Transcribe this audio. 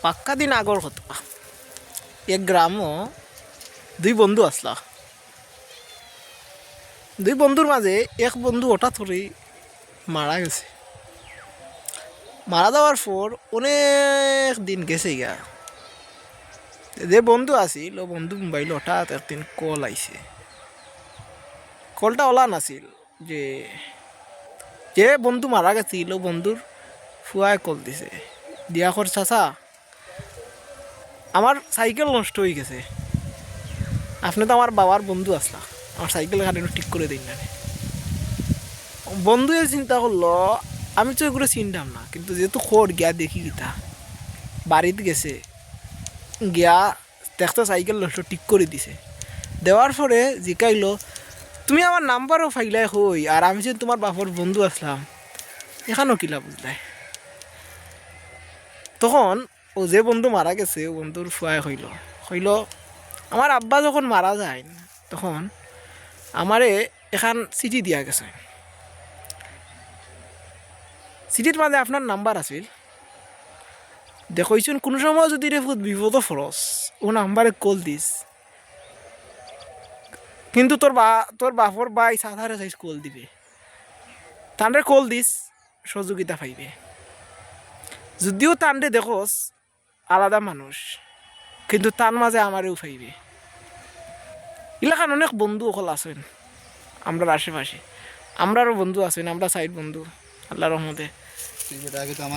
পাক্কা দিন আগর কথা। এক গ্রামও দুই বন্ধু আসলা। দুই বন্ধুর মাঝে এক বন্ধু হঠাৎ করেই মারা গেছে। মারা যাওয়ার পর অনেক দিন গেছে গা। যে বন্ধু আছিল ও বন্ধু মোবাইল হঠাৎ একদিন কল আইছে। কলটা ওলা নাছিল যে যে বন্ধু মারা গেছিল ও বন্ধুর ফুয়ায় কল দিছে, দিয়া কর চাচা আমার সাইকেল নষ্ট হয়ে গেছে, আপনি তো আমার বাবার বন্ধু আসলা, আমার সাইকেল গাড়ি ঠিক করে দিন না। বন্ধু চিন্তা করলো আমি তো এগুলো চিনতাম না, কিন্তু যেহেতু খোর গিয়া দেখি গিতা বাড়িতে গেছে, গিয়া দেখতে সাইকেল নষ্ট ঠিক করে দিছে। দেওয়ার পরে জিকাইলো তুমি আমার নাম্বারও ফাইলাই হই, আর আমি যে তোমার বাপর বন্ধু আসলাম এখানেও কিলা বুঝলাই। তখন ও যে বন্ধু মারা গেছে ও বন্ধুর ফুয়ায় হইল আমার আব্বা যখন মারা যায় তখন আমারে এখান চিঠি দিয়া গেছে। চিঠির মাঝে আপনার নাম্বার আছিল, দেখইছুন কোনো সময় যদি রে বিপদ ফরস ও নাম্বারে কল দিস, কিন্তু তোর বাপর বাই সাধারে চাইজ কল দিবে, তান্ডে কল দিস সহযোগিতা পাইবে। যদিও তান্ডে দেখোস আলাদা মানুষ, কিন্তু তার মাঝে আমারেও পাইবে। এলাকার অনেক বন্ধু অকল আছেন আমরার আশেপাশে, আমরারও বন্ধু আছেন, আমরা সাইড বন্ধু আল্লাহ রহমতে।